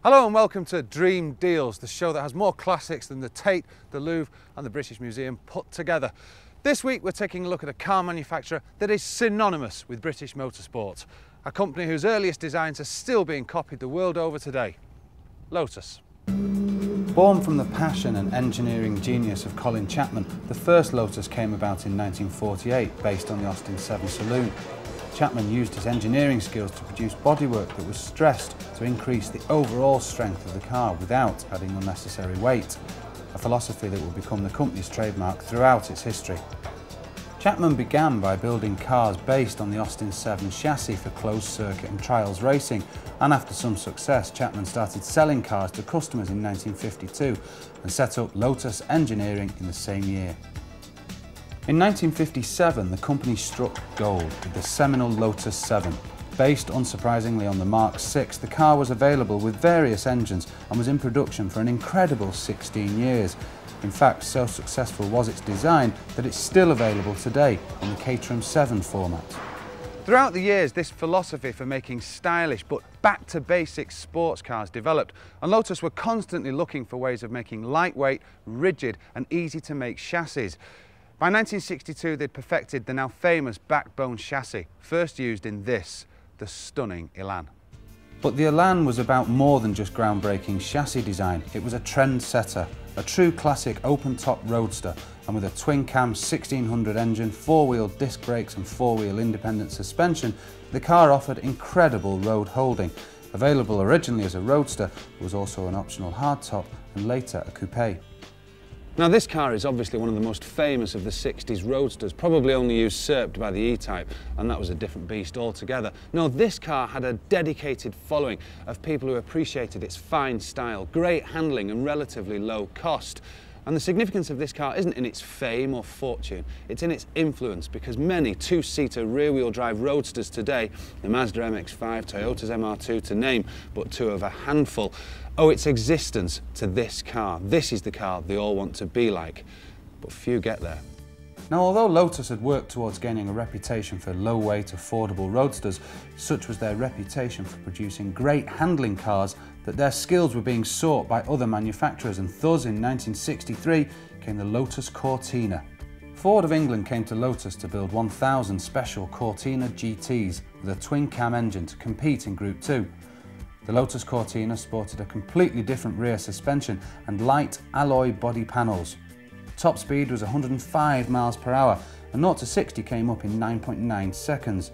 Hello and welcome to Dream Deals, the show that has more classics than the Tate, the Louvre and the British Museum put together. This week we're taking a look at a car manufacturer that is synonymous with British motorsport, a company whose earliest designs are still being copied the world over today, Lotus. Born from the passion and engineering genius of Colin Chapman, the first Lotus came about in 1948 based on the Austin 7 saloon. Chapman used his engineering skills to produce bodywork that was stressed to increase the overall strength of the car without adding unnecessary weight, a philosophy that would become the company's trademark throughout its history. Chapman began by building cars based on the Austin 7 chassis for closed circuit and trials racing, and after some success, Chapman started selling cars to customers in 1952 and set up Lotus Engineering in the same year. In 1957, the company struck gold with the seminal Lotus 7. Based unsurprisingly on the Mark VI, the car was available with various engines and was in production for an incredible 16 years. In fact, so successful was its design that it's still available today in the Caterham 7 format. Throughout the years, this philosophy for making stylish but back-to-basics sports cars developed, and Lotus were constantly looking for ways of making lightweight, rigid and easy-to-make chassis. By 1962, they'd perfected the now famous backbone chassis, first used in this, the stunning Elan. But the Elan was about more than just groundbreaking chassis design. It was a trendsetter, a true classic open-top roadster, and with a twin-cam 1600 engine, four-wheel disc brakes and four-wheel independent suspension, the car offered incredible road holding. Available originally as a roadster, it was also an optional hardtop and later a coupe. Now this car is obviously one of the most famous of the 60s roadsters, probably only usurped by the E-Type, and that was a different beast altogether. No, this car had a dedicated following of people who appreciated its fine style, great handling and relatively low cost. And the significance of this car isn't in its fame or fortune, it's in its influence, because many two-seater rear-wheel drive roadsters today, the Mazda MX-5, Toyota's MR2 to name but two of a handful, owe its existence to this car. This is the car they all want to be like, but few get there. Now, although Lotus had worked towards gaining a reputation for low-weight, affordable roadsters, such was their reputation for producing great handling cars that their skills were being sought by other manufacturers, and thus in 1963 came the Lotus Cortina. Ford of England came to Lotus to build 1,000 special Cortina GTs with a twin-cam engine to compete in Group 2. The Lotus Cortina sported a completely different rear suspension and light alloy body panels. Top speed was 105 miles per hour, and 0 to 60 came up in 9.9 seconds.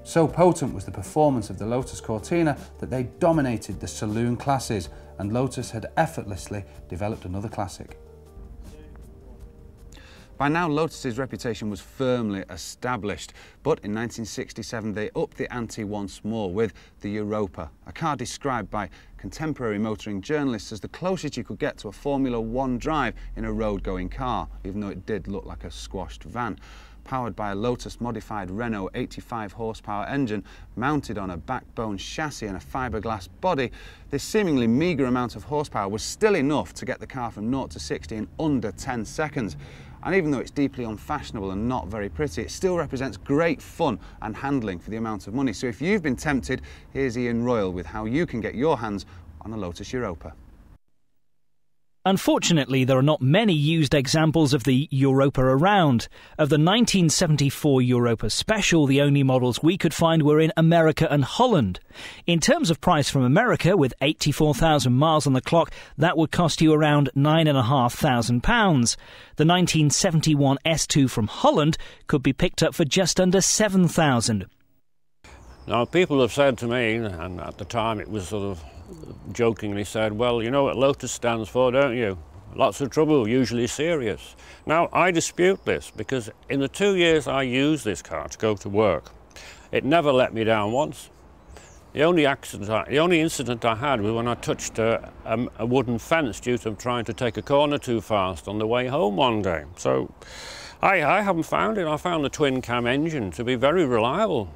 So potent was the performance of the Lotus Cortina that they dominated the saloon classes, and Lotus had effortlessly developed another classic. By now, Lotus's reputation was firmly established, but in 1967 they upped the ante once more with the Europa, a car described by contemporary motoring journalists as the closest you could get to a Formula 1 drive in a road-going car, even though it did look like a squashed van. Powered by a Lotus-modified Renault 85 horsepower engine mounted on a backbone chassis and a fiberglass body, this seemingly meagre amount of horsepower was still enough to get the car from 0 to 60 in under 10 seconds. And even though it's deeply unfashionable and not very pretty, it still represents great fun and handling for the amount of money. So if you've been tempted, here's Ian Royal with how you can get your hands on a Lotus Europa. Unfortunately, there are not many used examples of the Europa around. Of the 1974 Europa Special, the only models we could find were in America and Holland. In terms of price from America, with 84,000 miles on the clock, that would cost you around £9,500. The 1971 S2 from Holland could be picked up for just under £7,000. Now, people have said to me, and at the time it was sort of jokingly said, well, you know what Lotus stands for, don't you? Lots of trouble, usually serious. Now, I dispute this, because in the 2 years I used this car to go to work, it never let me down once. The only incident I had was when I touched a wooden fence due to trying to take a corner too fast on the way home one day. So I haven't found it. I found the twin-cam engine to be very reliable.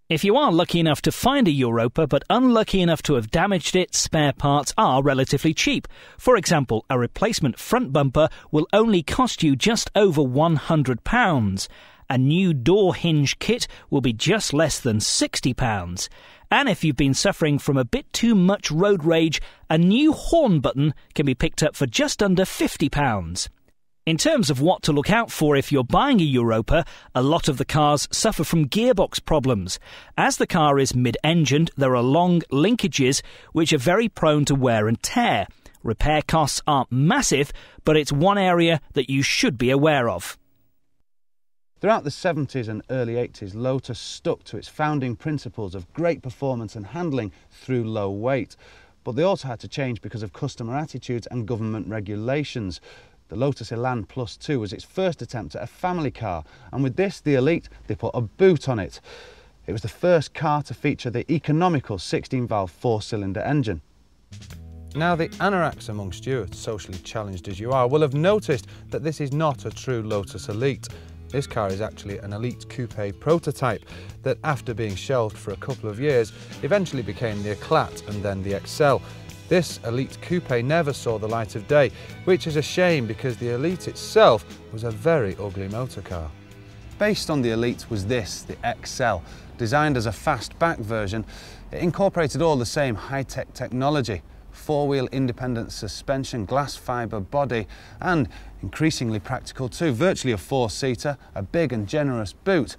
If you are lucky enough to find a Europa but unlucky enough to have damaged it, spare parts are relatively cheap. For example, a replacement front bumper will only cost you just over £100. A new door hinge kit will be just less than £60. And if you've been suffering from a bit too much road rage, a new horn button can be picked up for just under £50. In terms of what to look out for if you're buying a Europa, a lot of the cars suffer from gearbox problems. As the car is mid-engined, there are long linkages which are very prone to wear and tear. Repair costs aren't massive, but it's one area that you should be aware of. Throughout the 70s and early 80s, Lotus stuck to its founding principles of great performance and handling through low weight. But they also had to change because of customer attitudes and government regulations. The Lotus Elan Plus 2 was its first attempt at a family car, and with this, the Elite, they put a boot on it. It was the first car to feature the economical 16-valve four-cylinder engine. Now, the anoraks amongst you, socially challenged as you are, will have noticed that this is not a true Lotus Elite. This car is actually an Elite Coupe prototype that, after being shelved for a couple of years, eventually became the Eclat and then the Excel. This Elite Coupe never saw the light of day, which is a shame because the Elite itself was a very ugly motor car. Based on the Elite was this, the Excel. Designed as a fastback version, it incorporated all the same high-tech technology. Four-wheel independent suspension, glass fibre body, and increasingly practical too, virtually a four-seater, a big and generous boot.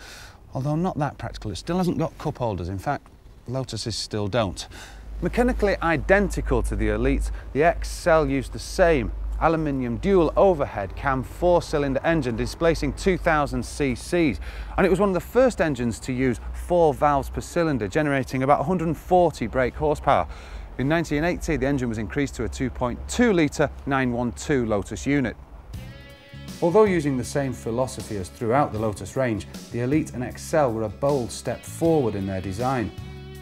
Although not that practical, it still hasn't got cup holders. In fact, Lotuses still don't. Mechanically identical to the Elite, the Excel used the same aluminium dual overhead cam four-cylinder engine displacing 2000 cc's, and it was one of the first engines to use 4 valves per cylinder, generating about 140 brake horsepower. In 1980, the engine was increased to a 2.2 litre 912 Lotus unit. Although using the same philosophy as throughout the Lotus range, the Elite and Excel were a bold step forward in their design.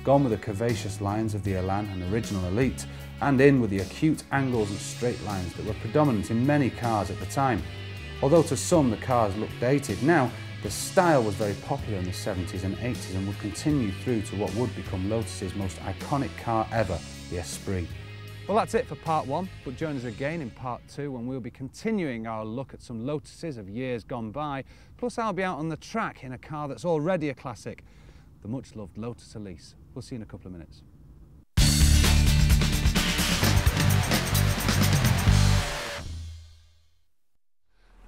Gone with the curvaceous lines of the Elan and original Elite, and in with the acute angles and straight lines that were predominant in many cars at the time. Although to some the cars looked dated now, the style was very popular in the 70s and 80s and would continue through to what would become Lotus's most iconic car ever, the Esprit. Well, that's it for part 1, but join us again in part 2 when we'll be continuing our look at some Lotuses of years gone by, plus I'll be out on the track in a car that's already a classic, the much-loved Lotus Elise. We'll see you in a couple of minutes.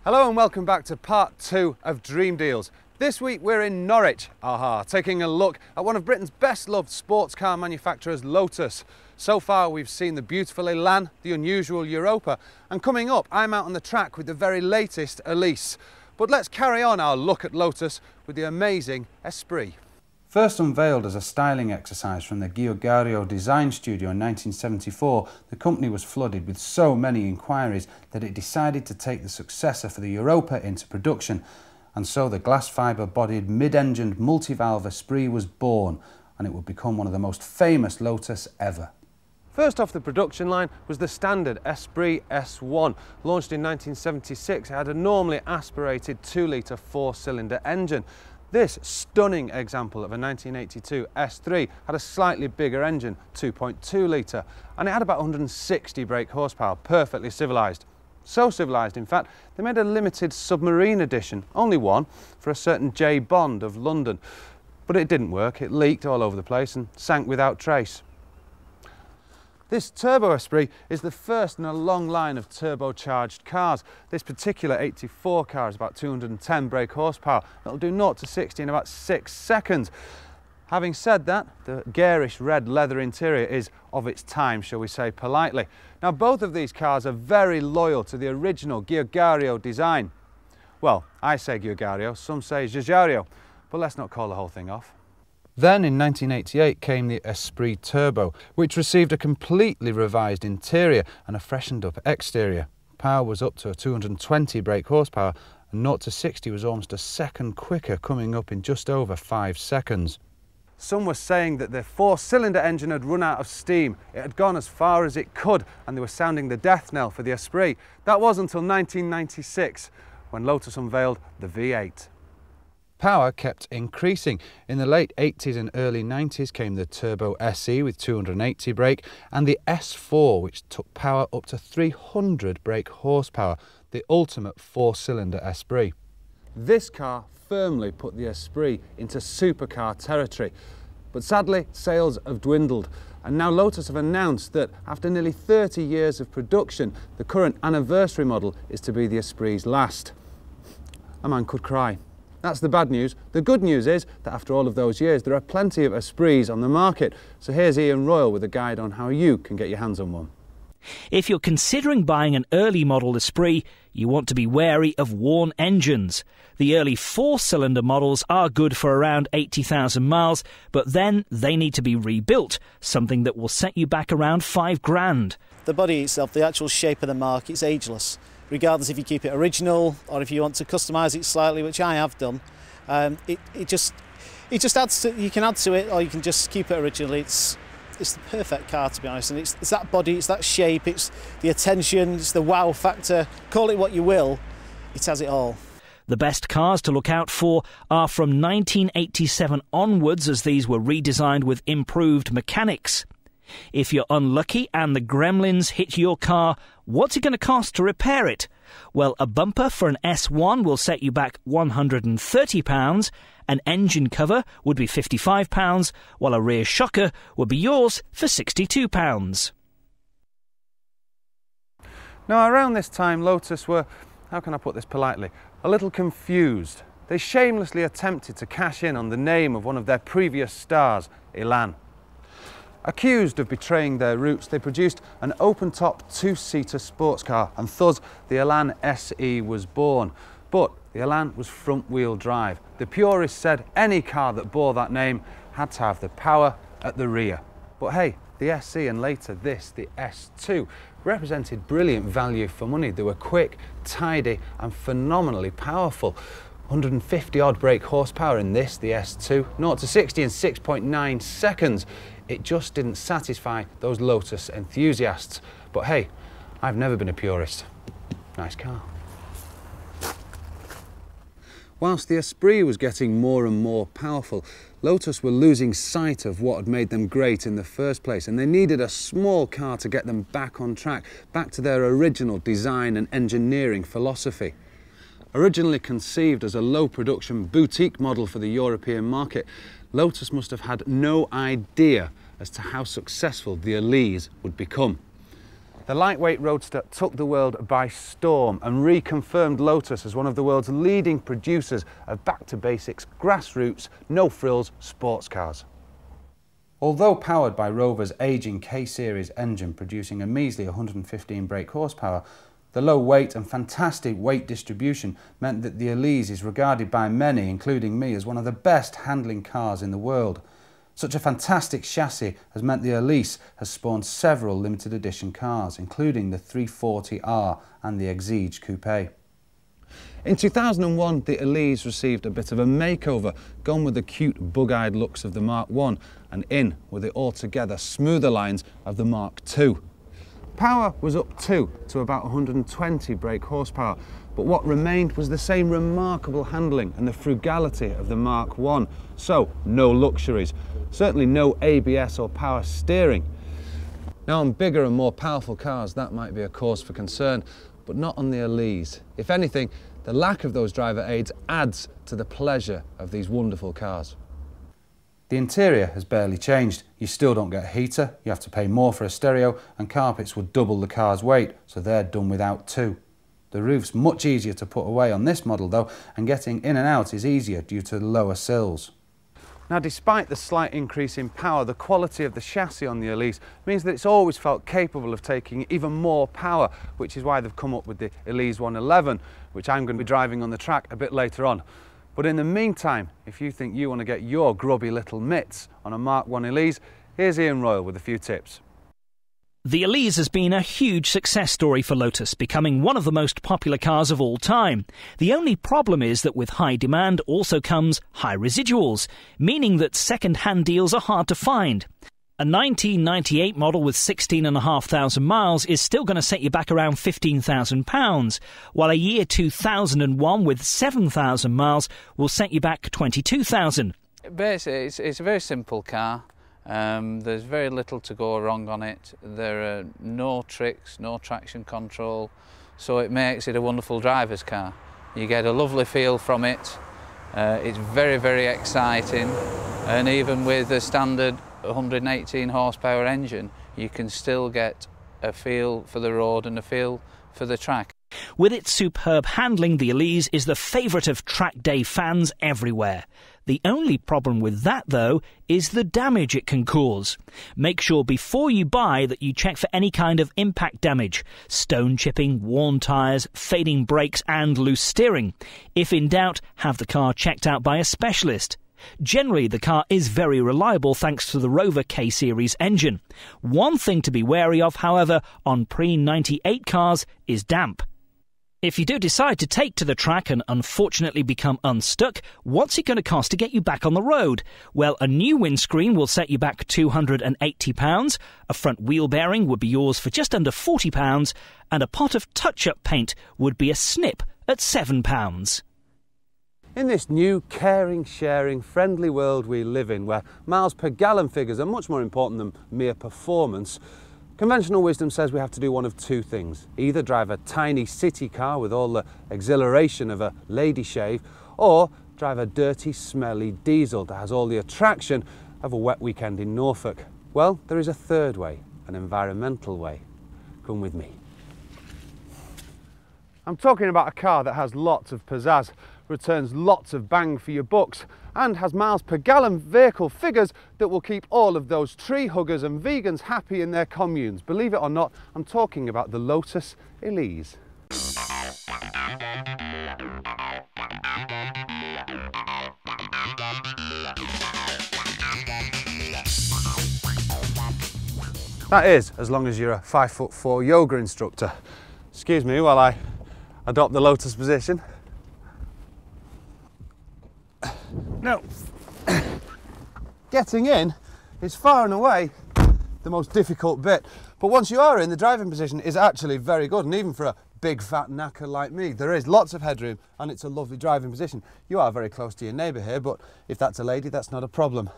Hello and welcome back to part 2 of Dream Deals. This week we're in Norwich, taking a look at one of Britain's best loved sports car manufacturers, Lotus. So far we've seen the beautiful Elan, the unusual Europa, and coming up I'm out on the track with the very latest Elise. But let's carry on our look at Lotus with the amazing Esprit. First unveiled as a styling exercise from the Giugiaro design studio in 1974, the company was flooded with so many inquiries that it decided to take the successor for the Europa into production. And so the glass fibre-bodied mid-engined multi-valve Esprit was born, and it would become one of the most famous Lotus ever. First off the production line was the standard Esprit S1. Launched in 1976, it had a normally aspirated 2-litre 4-cylinder engine. This stunning example of a 1982 S3 had a slightly bigger engine, 2.2 litre, and it had about 160 brake horsepower, perfectly civilised. So civilised, in fact, they made a limited submarine edition, only one, for a certain J. Bond of London. But it didn't work, it leaked all over the place and sank without trace. This Turbo Esprit is the first in a long line of turbocharged cars. This particular 84 car is about 210 brake horsepower. It'll do 0 to 60 in about 6 seconds. Having said that, the garish red leather interior is of its time, shall we say politely. Now both of these cars are very loyal to the original Giugiaro design. Well, I say Giugiaro, some say Giugiaro, but let's not call the whole thing off. Then in 1988 came the Esprit Turbo, which received a completely revised interior and a freshened up exterior. Power was up to 220 brake horsepower and 0 to 60 was almost a second quicker, coming up in just over 5 seconds. Some were saying that the 4-cylinder engine had run out of steam. It had gone as far as it could and they were sounding the death knell for the Esprit. That was until 1996 when Lotus unveiled the V8. Power kept increasing. In the late 80s and early 90s came the Turbo SE with 280 brake and the S4, which took power up to 300 brake horsepower, the ultimate 4-cylinder Esprit. This car firmly put the Esprit into supercar territory, but sadly sales have dwindled. And now Lotus have announced that after nearly 30 years of production, the current anniversary model is to be the Esprit's last. A man could cry. That's the bad news. The good news is that after all of those years, there are plenty of Esprits on the market. So here's Ian Royal with a guide on how you can get your hands on one. If you're considering buying an early model Esprit, you want to be wary of worn engines. The early 4-cylinder models are good for around 80,000 miles, but then they need to be rebuilt, something that will set you back around $5,000. The body itself, the actual shape of the mark, it's ageless. Regardless if you keep it original or if you want to customise it slightly, which I have done. It just adds to, you can add to it or you can just keep it originally. It's the perfect car, to be honest, and it's that body, it's that shape, it's the attention, it's the wow factor, call it what you will, it has it all. The best cars to look out for are from 1987 onwards, as these were redesigned with improved mechanics. If you're unlucky and the gremlins hit your car, what's it going to cost to repair it? Well, a bumper for an S1 will set you back £130, an engine cover would be £55, while a rear shocker would be yours for £62. Now, around this time, Lotus were, how can I put this politely, a little confused. They shamelessly attempted to cash in on the name of one of their previous stars, Elan. Accused of betraying their roots, they produced an open-top 2-seater sports car, and thus the Elan SE was born. But the Elan was front-wheel drive. The purists said any car that bore that name had to have the power at the rear. But hey, the SE and later this, the S2, represented brilliant value for money. They were quick, tidy and phenomenally powerful. 150 odd brake horsepower in this, the S2, 0 to 60 in 6.9 seconds. It just didn't satisfy those Lotus enthusiasts. But hey, I've never been a purist. Nice car. Whilst the Esprit was getting more and more powerful, Lotus were losing sight of what had made them great in the first place, and they needed a small car to get them back on track, back to their original design and engineering philosophy. Originally conceived as a low-production boutique model for the European market, Lotus must have had no idea as to how successful the Elise would become. The lightweight roadster took the world by storm and reconfirmed Lotus as one of the world's leading producers of back-to-basics, grassroots, no-frills sports cars. Although powered by Rover's aging K-Series engine producing a measly 115 brake horsepower, the low weight and fantastic weight distribution meant that the Elise is regarded by many, including me, as one of the best handling cars in the world. Such a fantastic chassis has meant the Elise has spawned several limited edition cars, including the 340R and the Exige Coupe. In 2001, the Elise received a bit of a makeover, gone with the cute bug-eyed looks of the Mark I and in with the altogether smoother lines of the Mark II. Power was up too, to about 120 brake horsepower, but what remained was the same remarkable handling and the frugality of the Mark I. So, no luxuries, certainly no ABS or power steering. Now on bigger and more powerful cars, that might be a cause for concern, but not on the Elise. If anything, the lack of those driver aids adds to the pleasure of these wonderful cars. The interior has barely changed. You still don't get a heater, you have to pay more for a stereo, and carpets would double the car's weight, so they're done without too. The roof's much easier to put away on this model though, and getting in and out is easier due to the lower sills. Now, despite the slight increase in power, the quality of the chassis on the Elise means that it's always felt capable of taking even more power, which is why they've come up with the Elise 111, which I'm going to be driving on the track a bit later on. But in the meantime, if you think you want to get your grubby little mitts on a Mark I Elise, here's Ian Royal with a few tips. The Elise has been a huge success story for Lotus, becoming one of the most popular cars of all time. The only problem is that with high demand also comes high residuals, meaning that second-hand deals are hard to find. A 1998 model with 16,500 miles is still going to set you back around £15,000, while a year 2001 with 7,000 miles will set you back £22,000. Basically, it's a very simple car. There's very little to go wrong on it. There are no tricks, no traction control, so it makes it a wonderful driver's car. You get a lovely feel from it. It's very, very exciting, and even with a standard 118 horsepower engine, you can still get a feel for the road and a feel for the track. With its superb handling, the Elise is the favourite of track day fans everywhere. The only problem with that, though, is the damage it can cause. Make sure before you buy that you check for any kind of impact damage: stone chipping, worn tyres, fading brakes and loose steering. If in doubt, have the car checked out by a specialist. Generally, the car is very reliable thanks to the Rover K-Series engine. One thing to be wary of, however, on pre-98 cars is damp. If you do decide to take to the track and unfortunately become unstuck, what's it going to cost to get you back on the road? Well, a new windscreen will set you back £280, a front wheel bearing would be yours for just under £40, and a pot of touch-up paint would be a snip at £7. In this new caring, sharing, friendly world we live in, where miles per gallon figures are much more important than mere performance, conventional wisdom says we have to do one of two things: either drive a tiny city car with all the exhilaration of a lady shave, or drive a dirty, smelly diesel that has all the attraction of a wet weekend in Norfolk. Well, there is a third way, an environmental way. Come with me. I'm talking about a car that has lots of pizzazz, returns lots of bang for your bucks, and has miles per gallon vehicle figures that will keep all of those tree huggers and vegans happy in their communes. Believe it or not, I'm talking about the Lotus Elise. That is, as long as you're a 5'4" yoga instructor. Excuse me while I adopt the Lotus position. Now, getting in is far and away the most difficult bit, but once you are in, the driving position is actually very good, and even for a big fat knacker like me, there is lots of headroom and it's a lovely driving position. You are very close to your neighbour here, but if that's a lady, that's not a problem.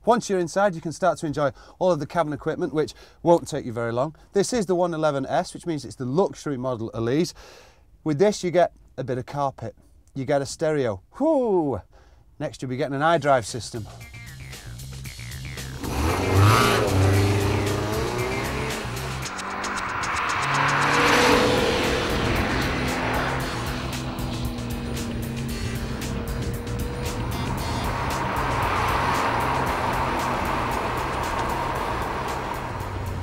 Once you're inside, you can start to enjoy all of the cabin equipment, which won't take you very long. This is the 111S, which means it's the luxury model Elise. With this, you get a bit of carpet, you get a stereo. Whoo! Next, you'll be getting an iDrive system.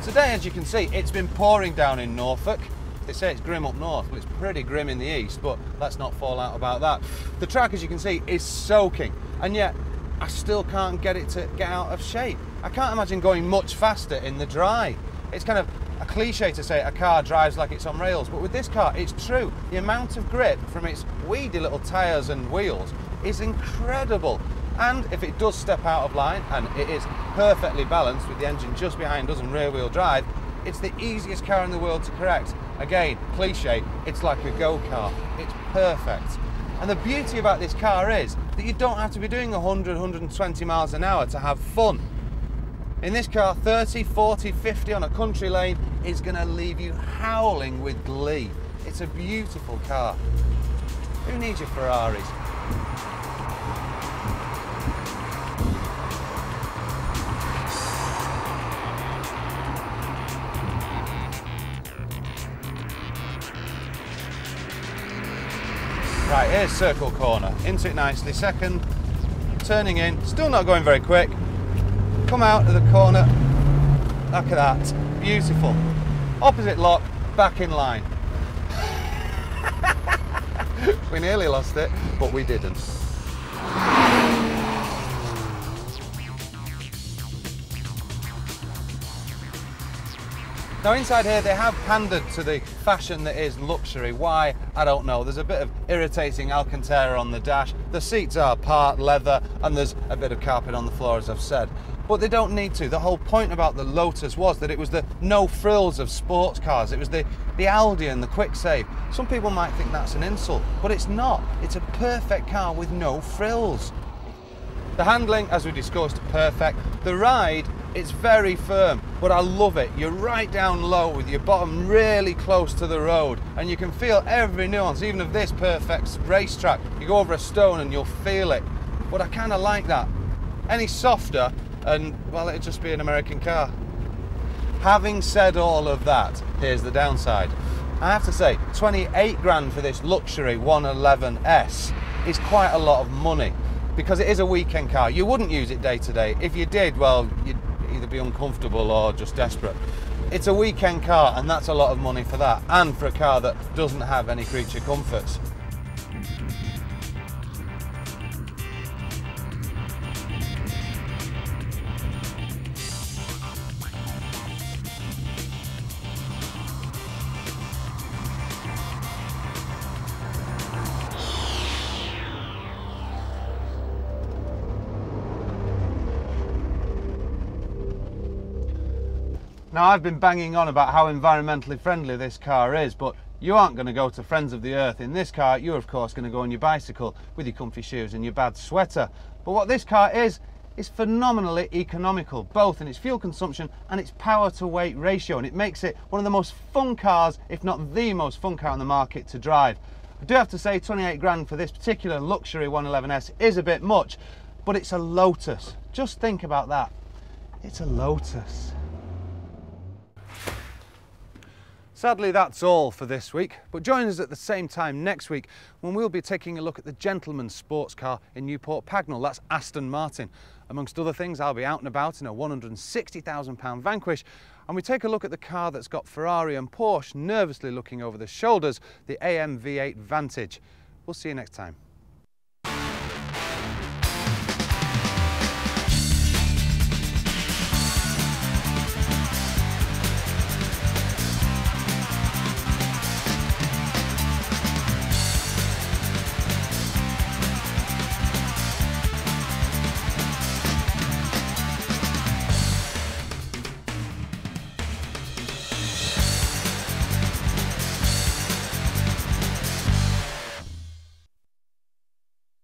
Today, as you can see, it's been pouring down in Norfolk. They say it's grim up north, well, it's pretty grim in the east, but let's not fall out about that. The track, as you can see, is soaking, and yet I still can't get it to get out of shape. I can't imagine going much faster in the dry. It's kind of a cliche to say a car drives like it's on rails, but with this car, it's true. The amount of grip from its weedy little tyres and wheels is incredible. And if it does step out of line, and it is perfectly balanced with the engine just behind us and rear wheel drive, it's the easiest car in the world to correct. Again, cliche, it's like a go-kart. It's perfect. And the beauty about this car is that you don't have to be doing 100, 120 miles an hour to have fun. In this car, 30, 40, 50 on a country lane is going to leave you howling with glee. It's a beautiful car. Who needs your Ferraris? Right, here's circle corner, into it nicely, second, turning in, still not going very quick, come out of the corner, look at that, beautiful, opposite lock, back in line. We nearly lost it, but we didn't. Now inside here they have pandered to the fashion that is luxury. Why? I don't know. There's a bit of irritating Alcantara on the dash, the seats are part leather, and there's a bit of carpet on the floor, as I've said. But they don't need to. The whole point about the Lotus was that it was the no frills of sports cars. It was the Aldi and the Quick Save. Some people might think that's an insult, but it's not. It's a perfect car with no frills. The handling, as we discussed, perfect. The ride It's very firm, but I love it. You're right down low with your bottom really close to the road, and you can feel every nuance, even of this perfect racetrack. You go over a stone and you'll feel it. But I kind of like that. Any softer and, well, it'd just be an American car. Having said all of that, here's the downside. I have to say, 28 grand for this luxury 111S is quite a lot of money, because it is a weekend car. You wouldn't use it day to day. If you did, well, you'd either be uncomfortable or just desperate. It's a weekend car, and that's a lot of money for that, and for a car that doesn't have any creature comforts. Now, I've been banging on about how environmentally friendly this car is, but you aren't going to go to Friends of the Earth in this car. You're of course going to go on your bicycle with your comfy shoes and your bad sweater. But what this car is phenomenally economical, both in its fuel consumption and its power to weight ratio, and it makes it one of the most fun cars, if not the most fun car on the market to drive. I do have to say 28 grand for this particular luxury 111S is a bit much, but it's a Lotus. Just think about that. It's a Lotus. Sadly, that's all for this week, but join us at the same time next week when we'll be taking a look at the gentleman's sports car in Newport Pagnell. That's Aston Martin. Amongst other things, I'll be out and about in a £160,000 Vanquish, and we take a look at the car that's got Ferrari and Porsche nervously looking over their shoulders, the AM V8 Vantage. We'll see you next time.